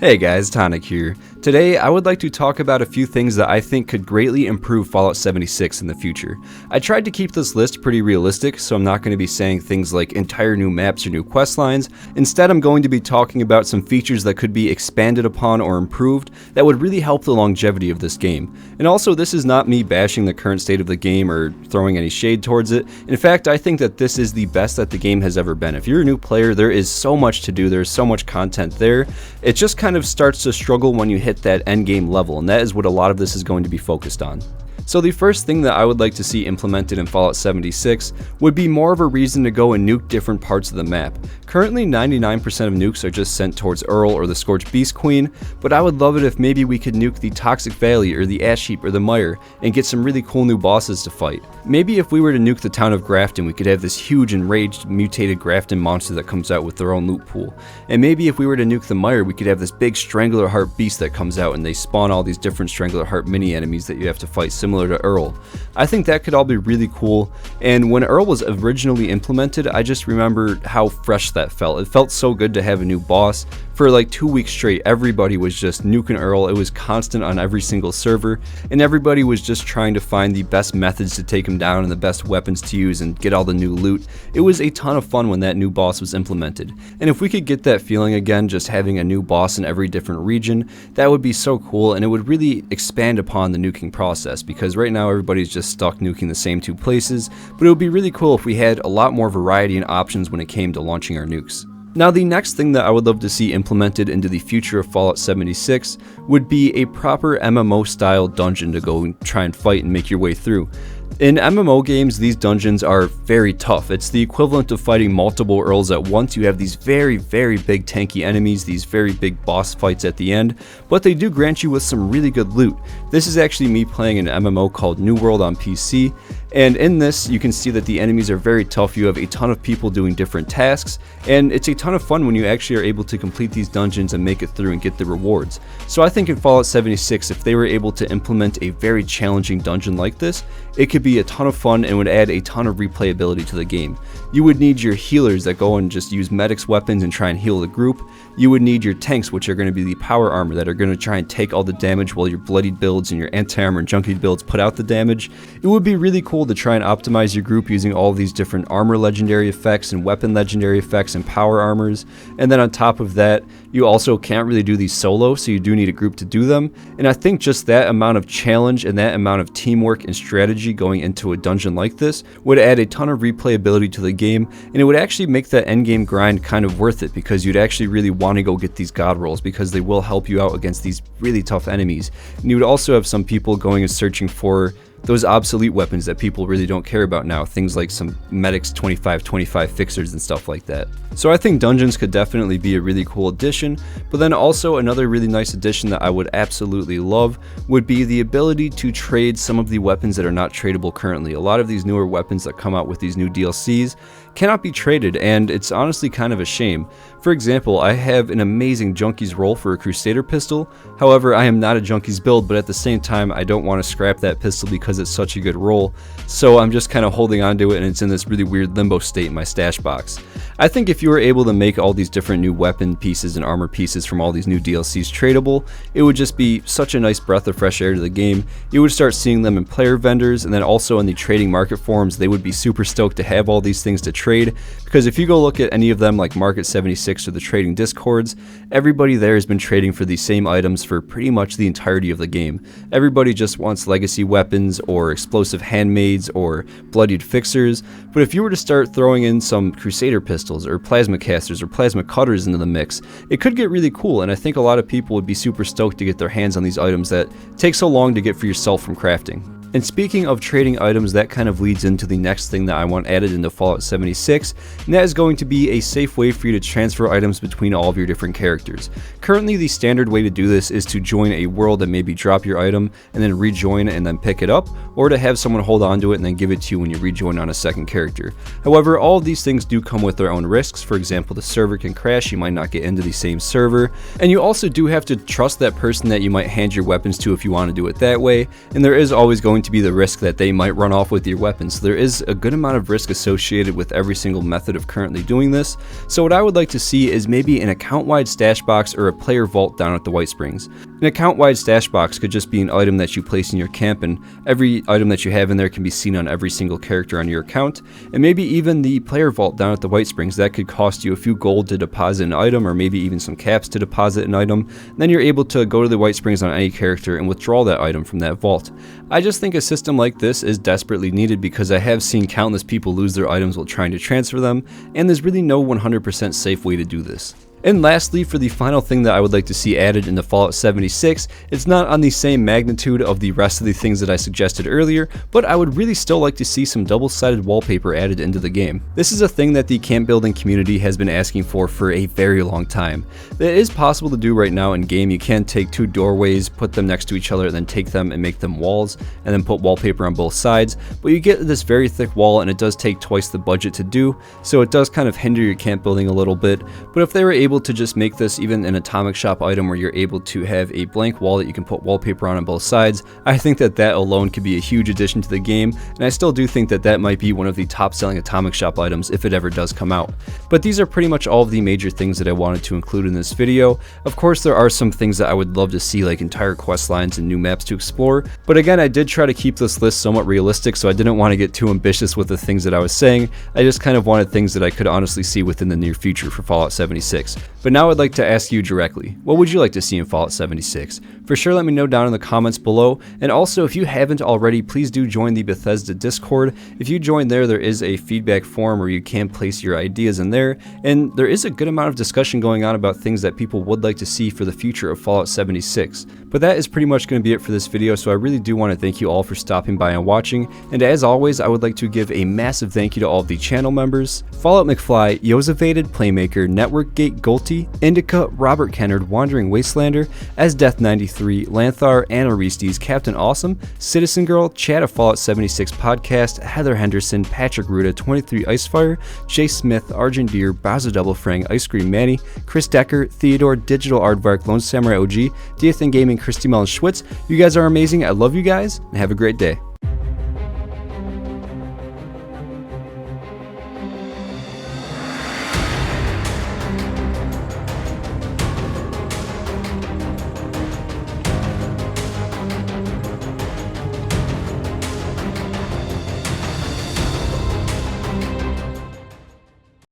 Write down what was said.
Hey guys, Tonic here. Today, I would like to talk about a few things that I think could greatly improve Fallout 76 in the future. I tried to keep this list pretty realistic, so I'm not going to be saying things like entire new maps or new quest lines. Instead, I'm going to be talking about some features that could be expanded upon or improved that would really help the longevity of this game. And also, this is not me bashing the current state of the game or throwing any shade towards it. In fact, I think that this is the best that the game has ever been. If you're a new player, there is so much to do, there's so much content there. It just kind of starts to struggle when you hit that endgame level, and that is what a lot of this is going to be focused on. So the first thing that I would like to see implemented in Fallout 76 would be more of a reason to go and nuke different parts of the map. Currently 99% of nukes are just sent towards Earl or the Scorched Beast Queen, but I would love it if maybe we could nuke the Toxic Valley or the Ash Heap or the Mire and get some really cool new bosses to fight. Maybe if we were to nuke the town of Grafton, we could have this huge enraged mutated Grafton monster that comes out with their own loot pool. And maybe if we were to nuke the Mire, we could have this big Strangler Heart beast that comes out and they spawn all these different Strangler Heart mini enemies that you have to fight, similar to Earl. I think that could all be really cool, and when Earl was originally implemented, I just remember how fresh that felt. It felt so good to have a new boss. For like 2 weeks straight, everybody was just nuking Earl. It was constant on every single server, and everybody was just trying to find the best methods to take him down and the best weapons to use and get all the new loot. It was a ton of fun when that new boss was implemented, and if we could get that feeling again, just having a new boss in every different region, that would be so cool, and it would really expand upon the nuking process, because right now everybody's just stuck nuking the same two places, but it would be really cool if we had a lot more variety and options when it came to launching our nukes. Now, the next thing that I would love to see implemented into the future of Fallout 76 would be a proper MMO style dungeon to go and try and fight and make your way through. In MMO games, these dungeons are very tough. It's the equivalent of fighting multiple Earls at once. You have these very, very big tanky enemies, these very big boss fights at the end, but they do grant you with some really good loot. This is actually me playing an MMO called New World on PC, and in this you can see that the enemies are very tough. You have a ton of people doing different tasks, and it's a ton of fun when you actually are able to complete these dungeons and make it through and get the rewards. So I think in Fallout 76, if they were able to implement a very challenging dungeon like this, it could be a ton of fun and would add a ton of replayability to the game. You would need your healers that go and just use medics weapons and try and heal the group. You would need your tanks, which are going to be the power armor that are going to try and take all the damage while your bloodied builds and your anti-armor and junkie builds put out the damage. It would be really cool to try and optimize your group using all of these different armor legendary effects and weapon legendary effects and power armors. And then on top of that, you also can't really do these solo, so you do need a group to do them. And I think just that amount of challenge and that amount of teamwork and strategy going into a dungeon like this would add a ton of replayability to the game, and it would actually make that endgame grind kind of worth it, because you'd actually really want to go get these god rolls because they will help you out against these really tough enemies. And you would also have some people going and searching for those obsolete weapons that people really don't care about now, things like some medics 25 fixers and stuff like that. So I think dungeons could definitely be a really cool addition, but then also another really nice addition that I would absolutely love would be the ability to trade some of the weapons that are not tradable currently. A lot of these newer weapons that come out with these new DLCs cannot be traded, and it's honestly kind of a shame. For example, I have an amazing Junkie's roll for a Crusader pistol. However, I am not a Junkie's build, but at the same time I don't want to scrap that pistol because it's such a good roll, so I'm just kind of holding on to it, and it's in this really weird limbo state in my stash box. I think if you were able to make all these different new weapon pieces and armor pieces from all these new DLCs tradable, it would just be such a nice breath of fresh air to the game. You would start seeing them in player vendors, and then also in the trading market forums. They would be super stoked to have all these things to trade, because if you go look at any of them like Market 76 or the trading discords, everybody there has been trading for these same items for pretty much the entirety of the game. Everybody just wants legacy weapons or explosive handmaids or bloodied fixers, but if you were to start throwing in some Crusader pistols or plasma casters or plasma cutters into the mix, it could get really cool, and I think a lot of people would be super stoked to get their hands on these items that take so long to get for yourself from crafting. And speaking of trading items, that kind of leads into the next thing that I want added into Fallout 76, and that is going to be a safe way for you to transfer items between all of your different characters. Currently, the standard way to do this is to join a world and maybe drop your item and then rejoin and then pick it up, or to have someone hold on to it and then give it to you when you rejoin on a second character. However, all of these things do come with their own risks. For example, the server can crash, you might not get into the same server, and you also do have to trust that person that you might hand your weapons to if you want to do it that way, and there is always going going to be the risk that they might run off with your weapons. So there is a good amount of risk associated with every single method of currently doing this. So what I would like to see is maybe an account-wide stash box or a player vault down at the White Springs. An account-wide stash box could just be an item that you place in your camp, and every item that you have in there can be seen on every single character on your account. And maybe even the player vault down at the White Springs, that could cost you a few gold to deposit an item, or maybe even some caps to deposit an item. And then you're able to go to the White Springs on any character and withdraw that item from that vault. I just think a system like this is desperately needed because I have seen countless people lose their items while trying to transfer them, and there's really no 100% safe way to do this. And lastly, for the final thing that I would like to see added into Fallout 76, it's not on the same magnitude of the rest of the things that I suggested earlier, but I would really still like to see some double-sided wallpaper added into the game. This is a thing that the camp building community has been asking for a very long time. It is possible to do right now in game. You can take two doorways, put them next to each other, and then take them and make them walls, and then put wallpaper on both sides, but you get this very thick wall and it does take twice the budget to do, so it does kind of hinder your camp building a little bit. But if they were able to just make this even an atomic shop item where you're able to have a blank wall that you can put wallpaper on both sides, I think that that alone could be a huge addition to the game, and I still do think that that might be one of the top selling atomic shop items if it ever does come out. But these are pretty much all of the major things that I wanted to include in this video. Of course, there are some things that I would love to see, like entire quest lines and new maps to explore, but again, I did try to keep this list somewhat realistic, so I didn't want to get too ambitious with the things that I was saying. I just kind of wanted things that I could honestly see within the near future for Fallout 76. But now I'd like to ask you directly, what would you like to see in Fallout 76? For sure, let me know down in the comments below, and also if you haven't already, please do join the Bethesda Discord. If you join there, there is a feedback forum where you can place your ideas in there, and there is a good amount of discussion going on about things that people would like to see for the future of Fallout 76. But that is pretty much going to be it for this video, so I really do want to thank you all for stopping by and watching, and as always, I would like to give a massive thank you to all of the channel members: Fallout McFly, Yosevated, Playmaker, Networkgate, Golty, Indica, Robert Kennard, Wandering Wastelander, Asdeath93, Lanthar, Anna Reestes, Captain Awesome, Citizen Girl, Chad of Fallout 76 Podcast, Heather Henderson, Patrick Ruda, 23 Icefire, Jay Smith, Argent Deer, Bowser Double Frang, Ice Cream Manny, Chris Decker, Theodore, Digital Aardvark, Lone Samurai OG, Endgame, Christy Mellon Schwitz. You guys are amazing. I love you guys, and have a great day.